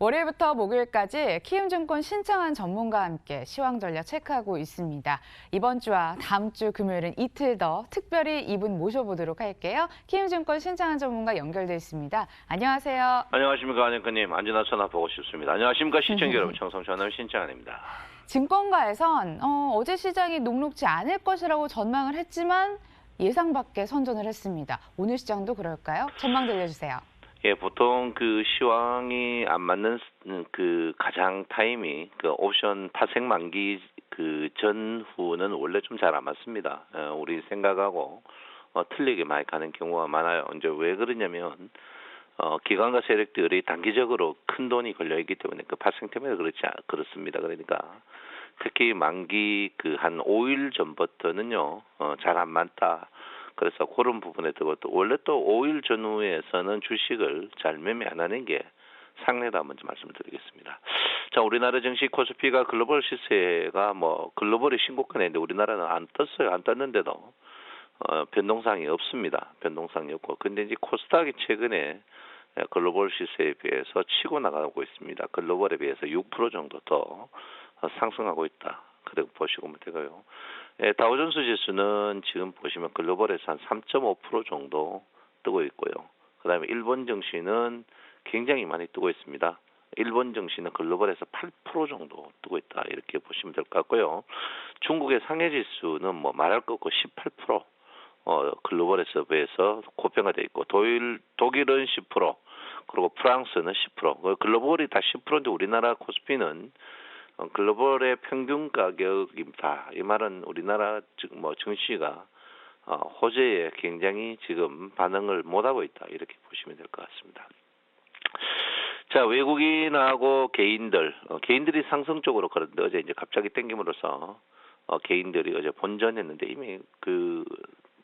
월요일부터 목요일까지 키움증권 신청한 전문가와 함께 시황 전략 체크하고 있습니다. 이번 주와 다음 주 금요일은 이틀 더 특별히 이분 모셔보도록 할게요. 키움증권 신청한 전문가 연결돼 있습니다. 안녕하세요. 안녕하십니까, 안녕님. 안전한 전화 보고 싶습니다. 안녕하십니까, 시청자 여러분. 청성전화 신청합니다. 증권가에선 어제 시장이 녹록지 않을 것이라고 전망을 했지만 예상 밖의 선전을 했습니다. 오늘 시장도 그럴까요? 전망 들려주세요. 예, 보통 그 시황이 안 맞는 그 가장 타임이 그 옵션 파생 만기 그 전후는 원래 좀 잘 안 맞습니다. 우리 생각하고 틀리게 많이 가는 경우가 많아요. 이제 왜 그러냐면 기관과 세력들이 단기적으로 큰 돈이 걸려 있기 때문에 그 파생 때문에 그렇습니다. 그러니까 특히 만기 그 한 5일 전부터는요 잘 안 맞다. 그래서 그런 부분에 또 원래 또 5일 전후에서는 주식을 잘 매매 안 하는 게 상례다 먼저 말씀을 드리겠습니다. 자, 우리나라 증시 코스피가 글로벌 시세가 뭐 글로벌이 신고가에 있는데 우리나라는 안 떴어요. 안 떴는데도 변동사항이 없습니다. 변동사항이 없고. 근데 이제 코스닥이 최근에 글로벌 시세에 비해서 치고 나가고 있습니다. 글로벌에 비해서 6% 정도 더 상승하고 있다. 그렇게 보시면 되고요. 다우존스 지수는 지금 보시면 글로벌에서 한 3.5% 정도 뜨고 있고요. 그다음에 일본 증시는 굉장히 많이 뜨고 있습니다. 일본 증시는 글로벌에서 8% 정도 뜨고 있다. 이렇게 보시면 될 것 같고요. 중국의 상해 지수는 뭐 말할 것 없고 18% 글로벌에서 비해서 고평가되어 있고 독일은 10%, 그리고 프랑스는 10%. 글로벌이 다 10%인데 우리나라 코스피는 글로벌의 평균 가격입니다. 이 말은 우리나라 뭐 증시가 호재에 굉장히 지금 반응을 못하고 있다. 이렇게 보시면 될 것 같습니다. 자, 외국인하고 개인들이 상승 쪽으로 그런데 어제 이제 갑자기 땡김으로써 개인들이 어제 본전했는데 이미 그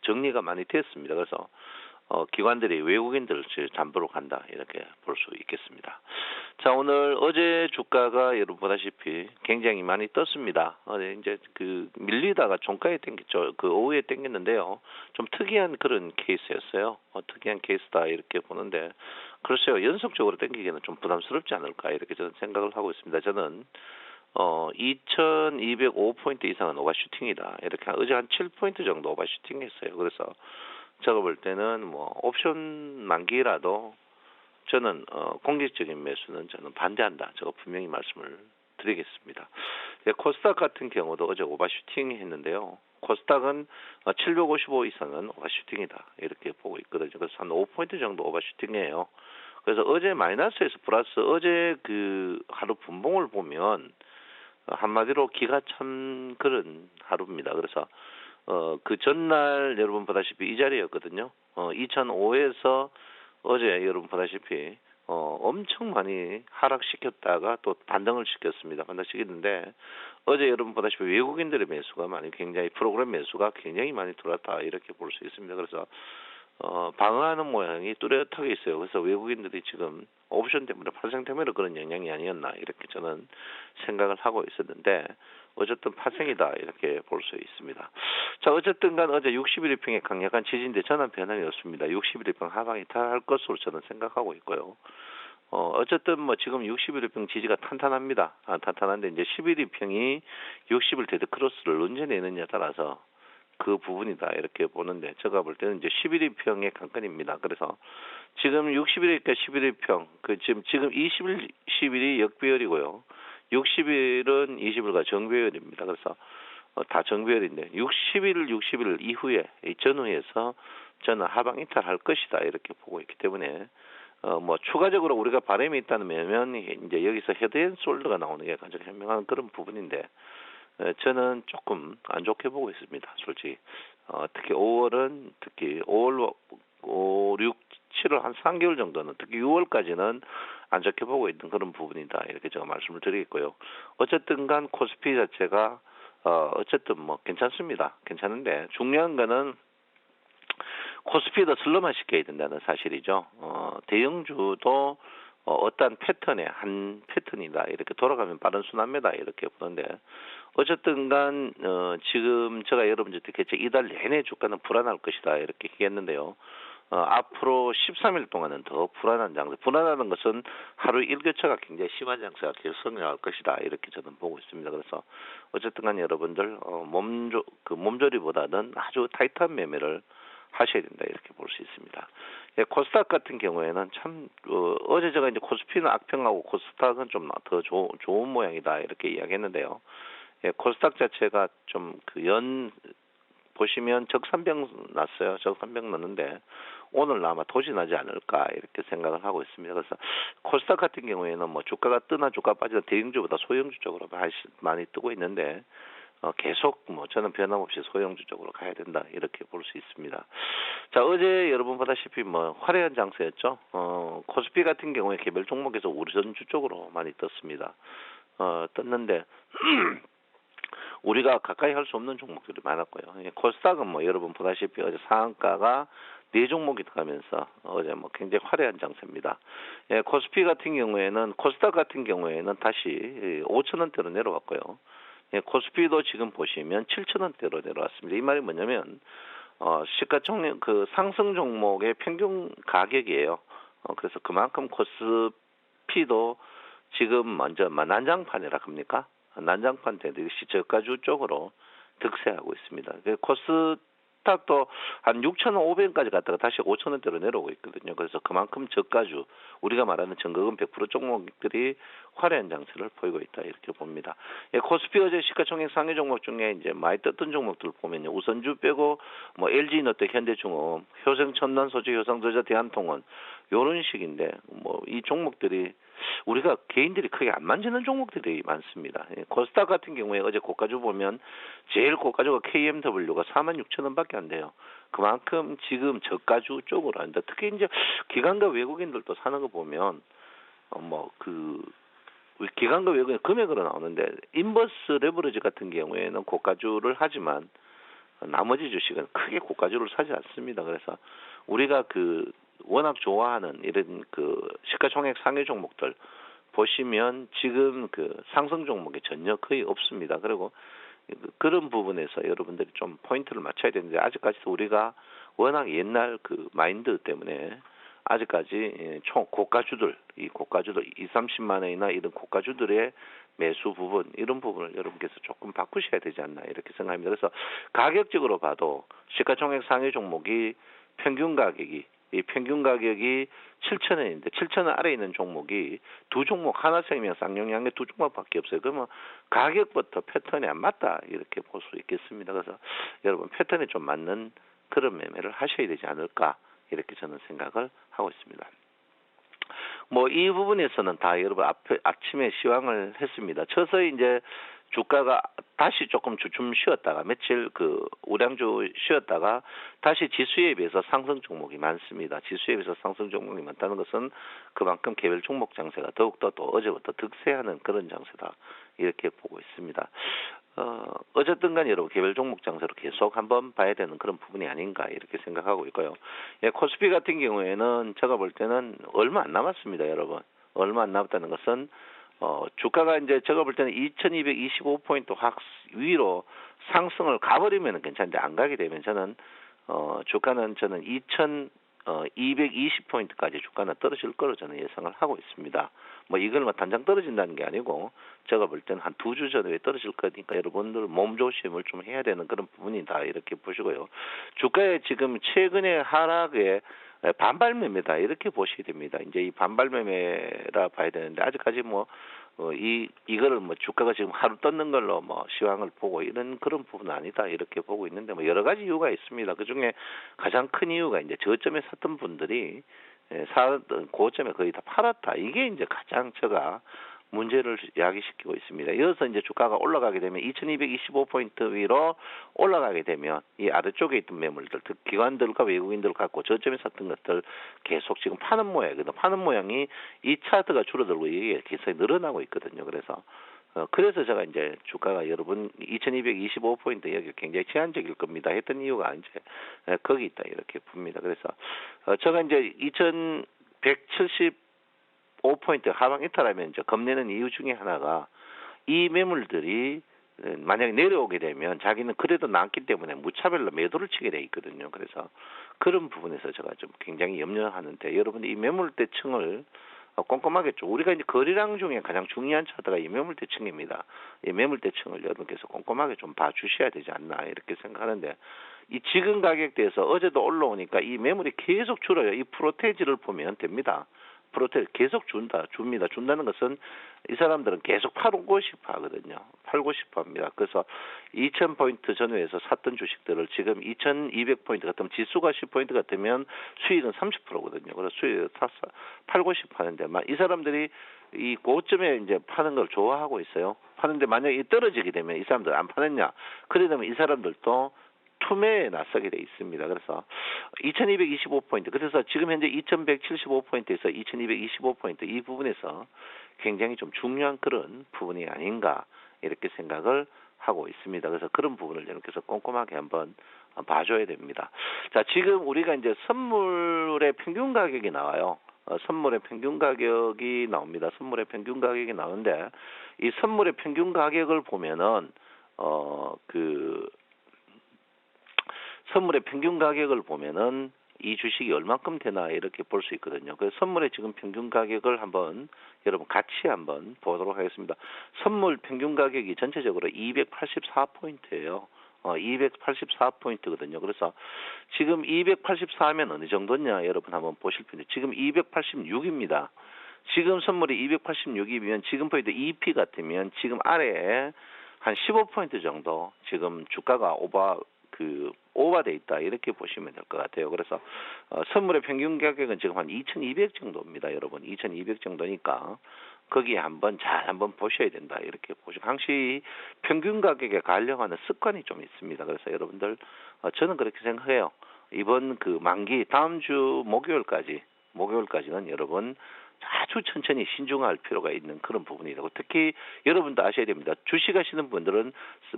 정리가 많이 됐습니다. 그래서 기관들이 외국인들을 담보로 간다 이렇게 볼 수 있겠습니다. 자, 오늘 어제 주가가 여러분 보다시피 굉장히 많이 떴습니다. 이제 그 밀리다가 종가에 땡겼죠. 그 오후에 땡겼는데요. 좀 특이한 그런 케이스였어요. 특이한 케이스다 이렇게 보는데 글쎄요, 연속적으로 땡기기는 좀 부담스럽지 않을까 이렇게 저는 생각을 하고 있습니다. 저는 2205포인트 이상은 오버슈팅이다. 이렇게 어제 한 7포인트 정도 오버슈팅했어요. 그래서 제가 볼 때는 뭐 옵션 만기라도 저는 공격적인 매수는 저는 반대한다. 제가 분명히 말씀을 드리겠습니다. 코스닥 같은 경우도 어제 오버슈팅 했는데요. 코스닥은 755 이상은 오버슈팅이다. 이렇게 보고 있거든요. 그래서 한 5포인트 정도 오버슈팅이에요. 그래서 어제 마이너스에서 플러스 어제 그 하루 분봉을 보면 한마디로 기가 찬 그런 하루입니다. 그래서 그 전날 여러분 보다시피 이 자리였거든요. 2005에서 어제 여러분 보다시피 엄청 많이 하락시켰다가 또 반등을 시켰습니다. 반등시켰는데 어제 여러분 보다시피 외국인들의 매수가 굉장히 프로그램 매수가 굉장히 많이 들어왔다 이렇게 볼 수 있습니다. 그래서 방어하는 모양이 뚜렷하게 있어요. 그래서 외국인들이 지금 옵션 때문에 파생 때문에 그런 영향이 아니었나 이렇게 저는 생각을 하고 있었는데 어쨌든 파생이다 이렇게 볼 수 있습니다. 자, 어쨌든 간 어제 61일평에 강력한 지지인데 전한 변함이 없습니다. 61일평 하방이 탈할 것으로 저는 생각하고 있고요. 어쨌든 뭐 지금 61일평 지지가 탄탄합니다. 탄탄한데 이제 11일평이 60일 데드크로스를 언제 내느냐에 따라서 그 부분이다 이렇게 보는데 제가 볼 때는 이제 11일평의 관건입니다. 그래서 지금 60일이니까 11일평 지금 10일이 역배열이고요. 60일은 20일과 정배열입니다. 그래서 다 정배열인데 60일 이후에 전후에서 저는 하방 이탈할 것이다 이렇게 보고 있기 때문에 뭐 추가적으로 우리가 바람이 있다면 이제 여기서 헤드앤숄더가 나오는 게 가장 현명한 그런 부분인데 저는 조금 안 좋게 보고 있습니다. 솔직히 특히 5월은 특히 5월 5, 6, 7월 한 3개월 정도는 특히 6월까지는 안 좋게 보고 있는 그런 부분이다 이렇게 제가 말씀을 드리겠고요. 어쨌든 간 코스피 자체가 어쨌든 뭐 괜찮습니다. 괜찮은데 중요한 거는 코스피도 슬로만 시켜야 된다는 사실이죠. 대형주도 어떠한 패턴의 한 패턴이다 이렇게 돌아가면 빠른 순환매다 이렇게 보는데 어쨌든 간 지금 제가 여러분들께 이달 내내 주가는 불안할 것이다 이렇게 얘기했는데요. 앞으로 13일 동안은 더 불안한 장세. 불안하는 것은 하루 일교차가 굉장히 심한 장세가 계속 나올 것이다. 이렇게 저는 보고 있습니다. 그래서 어쨌든 간에 여러분들 몸조리보다는 아주 타이트한 매매를 하셔야 된다. 이렇게 볼 수 있습니다. 예, 코스닥 같은 경우에는 참 어제 제가 이제 코스피는 악평하고 코스닥은 좀 더 좋은 모양이다. 이렇게 이야기했는데요. 예, 코스닥 자체가 좀 보시면 적산병 났어요. 적산병 났는데 오늘 아마 도진하지 않을까 이렇게 생각을 하고 있습니다. 그래서 코스닥 같은 경우에는 뭐 주가가 뜨나 주가 빠지나 대형주보다 소형주 쪽으로 많이 뜨고 있는데 계속 뭐 저는 변함없이 소형주 쪽으로 가야 된다 이렇게 볼 수 있습니다. 자, 어제 여러분 보다시피 뭐 화려한 장세였죠. 코스피 같은 경우에 개별 종목에서 우선주 쪽으로 많이 떴습니다. 떴는데 우리가 가까이 할 수 없는 종목들이 많았고요. 코스닥은 뭐 여러분 보다시피 어제 상한가가 4종목이 들어가면서 어제 뭐 굉장히 화려한 장세입니다. 예, 코스피 같은 경우에는 코스닥 같은 경우에는 다시 5,000원대로 내려왔고요. 예, 코스피도 지금 보시면 7,000원대로 내려왔습니다. 이 말이 뭐냐면 시가총액 그 상승 종목의 평균 가격이에요. 그래서 그만큼 코스피도 지금 먼저 난장판이라 합니까? 난장판 대듯이 저가주 쪽으로 득세하고 있습니다. 코스닥도 한 6,500원까지 갔다가 다시 5,000원대로 내려오고 있거든요. 그래서 그만큼 저가주, 우리가 말하는 전거금 100% 종목들이 화려한 장세를 보이고 있다 이렇게 봅니다. 예, 코스피 어제 시가총액 상위 종목 중에 이제 많이 떴던 종목들 보면요, 우선주 빼고 뭐 LG이노텍, 현대중업, 효생천단, 소재, 효상저자, 대한통운 요런 식인데 뭐 이 종목들이 우리가 개인들이 크게 안 만지는 종목들이 많습니다. 코스닥 같은 경우에 어제 고가주 보면 제일 고가주가 KMW가 46,000원밖에 안 돼요. 그만큼 지금 저가주 쪽으로 한다. 특히 이제 기관과 외국인들도 사는 거 보면 기관과 외국인 금액으로 나오는데 인버스 레버리지 같은 경우에는 고가주를 하지만 나머지 주식은 크게 고가주를 사지 않습니다. 그래서 우리가 워낙 좋아하는 이런 시가총액 상위 종목들 보시면 지금 상승 종목이 전혀 거의 없습니다. 그리고 그런 부분에서 여러분들이 좀 포인트를 맞춰야 되는데 아직까지도 우리가 워낙 옛날 마인드 때문에 아직까지 총 고가주들, 이 고가주들 20-30만 원이나 이런 고가주들의 매수 부분 이런 부분을 여러분께서 조금 바꾸셔야 되지 않나 이렇게 생각합니다. 그래서 가격적으로 봐도 시가총액 상위 종목이 평균 가격이 7,000원인데 7,000원 아래에 있는 종목이 두 종목 하나생명, 쌍용양의 두 종목밖에 없어요. 그러면 가격부터 패턴이 안 맞다 이렇게 볼 수 있겠습니다. 그래서 여러분 패턴에 좀 맞는 그런 매매를 하셔야 되지 않을까 이렇게 저는 생각을 하고 있습니다. 뭐 이 부분에서는 다 여러분 아침에 시황을 했습니다. 서서히 이제 주가가 다시 조금 주춤 쉬었다가 며칠 우량주 쉬었다가 다시 지수에 비해서 상승 종목이 많습니다. 지수에 비해서 상승 종목이 많다는 것은 그만큼 개별 종목 장세가 더욱더 또 어제부터 득세하는 그런 장세다 이렇게 보고 있습니다. 어쨌든 간 여러분 개별 종목 장세로 계속 한번 봐야 되는 그런 부분이 아닌가 이렇게 생각하고 있고요. 예, 코스피 같은 경우에는 제가 볼 때는 얼마 안 남았습니다, 여러분. 얼마 안 남았다는 것은 주가가 이제 제가 볼 때는 2225포인트 위로 상승을 가버리면 괜찮은데 안 가게 되면 주가는 2220포인트까지 주가는 떨어질 거로 저는 예상을 하고 있습니다. 뭐 이걸 단장 떨어진다는 게 아니고 제가 볼 때는 한 2주 전에 떨어질 거니까 여러분들 몸조심을 좀 해야 되는 그런 부분이다 이렇게 보시고요. 주가의 지금 최근의 하락에 반발 매매다 이렇게 보셔야 됩니다. 이제 이 반발 매매라 봐야 되는데 아직까지 이거를 주가가 지금 하루 떴는 걸로 시황을 보고 이런 그런 부분은 아니다 이렇게 보고 있는데 여러 가지 이유가 있습니다. 그 중에 가장 큰 이유가 이제 저점에 샀던 분들이 사던 고점에 거의 다 팔았다. 이게 이제 가장 제가 문제를 야기시키고 있습니다. 이어서 이제 주가가 올라가게 되면 2225포인트 위로 올라가게 되면 이 아래쪽에 있던 매물들, 기관들과 외국인들 갖고 저점에 샀던 것들 계속 지금 파는 모양이거든요. 파는 모양이 이 차트가 줄어들고 이게 계속 늘어나고 있거든요. 그래서 제가 이제 주가가 여러분 2225포인트 여기 굉장히 제한적일 겁니다 했던 이유가 이제 거기 있다 이렇게 봅니다. 그래서 제가 이제 2175포인트 하방 이탈하면 이제 겁내는 이유 중에 하나가 이 매물들이 만약에 내려오게 되면 자기는 그래도 남기 때문에 무차별로 매도를 치게 돼 있거든요. 그래서 그런 부분에서 제가 좀 굉장히 염려하는데 여러분이 이 매물대층을 꼼꼼하게 좀 우리가 이제 거래량 중에 가장 중요한 차트가 이 매물대층입니다. 이 매물대층을 여러분께서 꼼꼼하게 좀 봐주셔야 되지 않나 이렇게 생각하는데 이 지금 가격대에서 어제도 올라오니까 이 매물이 계속 줄어요. 이 프로테지를 보면 됩니다. 프로테지 계속 줍니다. 준다는 것은 이 사람들은 계속 팔고 싶어 하거든요. 팔고 싶어 합니다. 그래서 2000포인트 전후에서 샀던 주식들을 지금 2200포인트 같으면 지수가 10포인트 같으면 수익은 30%거든요. 그래서 수익을 팔고 싶어 하는데 이 사람들이 이 고점에 이제 파는 걸 좋아하고 있어요. 파는데 만약에 떨어지게 되면 이 사람들 안 파느냐? 그러면 이 사람들도 투매에 나서게 돼 있습니다. 그래서 2225포인트, 그래서 지금 현재 2175포인트에서 2225포인트 이 부분에서 굉장히 좀 중요한 그런 부분이 아닌가 이렇게 생각을 하고 있습니다. 그래서 그런 부분을 여러분께서 꼼꼼하게 한번 봐줘야 됩니다. 자, 지금 우리가 이제 선물의 평균 가격이 나와요. 선물의 평균 가격이 나옵니다. 선물의 평균 가격이 나오는데 이 선물의 평균 가격을 보면은 선물의 평균 가격을 보면은 이 주식이 얼마큼 되나 이렇게 볼 수 있거든요. 그래서 선물의 지금 평균 가격을 한번 여러분 같이 한번 보도록 하겠습니다. 선물 평균 가격이 전체적으로 284포인트예요. 284포인트거든요. 그래서 지금 284면 어느 정도냐 여러분 한번 보실 텐데 지금 286입니다. 지금 선물이 286이면 지금 포인트 EP 같으면 지금 아래에 한 15포인트 정도 지금 주가가 오버돼 있다 이렇게 보시면 될 것 같아요. 그래서 선물의 평균 가격은 지금 한 2,200 정도입니다, 여러분. 2,200 정도니까 거기에 한번 보셔야 된다 이렇게 보시고 항시 평균 가격에 가려고 습관이 좀 있습니다. 그래서 여러분들 저는 그렇게 생각해요. 이번 만기 다음 주 목요일까지는 여러분 아주 천천히 신중할 필요가 있는 그런 부분이라고 특히 여러분도 아셔야 됩니다. 주식하시는 분들은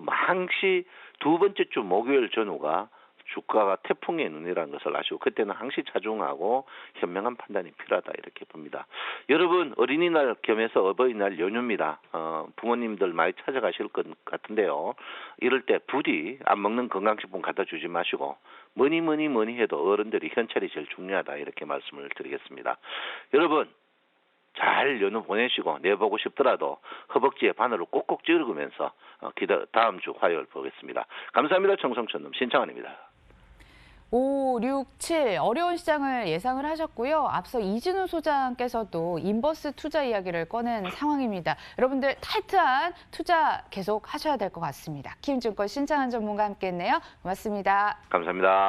항시 두 번째 주 목요일 전후가 주가가 태풍의 눈이라는 것을 아시고 그때는 항시 자중하고 현명한 판단이 필요하다 이렇게 봅니다. 여러분 어린이날 겸해서 어버이날 연휴입니다. 부모님들 많이 찾아가실 것 같은데요. 이럴 때 부디 안 먹는 건강식품 갖다 주지 마시고 뭐니 해도 어른들이 현찰이 제일 중요하다 이렇게 말씀을 드리겠습니다. 여러분 잘 연휴 보내시고 내보고 싶더라도 허벅지에 바늘을 꼭꼭 찌르면서 다음 주 화요일 보겠습니다. 감사합니다. 청성천놈 신창환입니다. 5, 6, 7 어려운 시장을 예상을 하셨고요. 앞서 이진우 소장께서도 인버스 투자 이야기를 꺼낸 상황입니다. 여러분들 타이트한 투자 계속 하셔야 될 것 같습니다. 키움증권 신창환 전문가와 함께했네요. 고맙습니다. 감사합니다.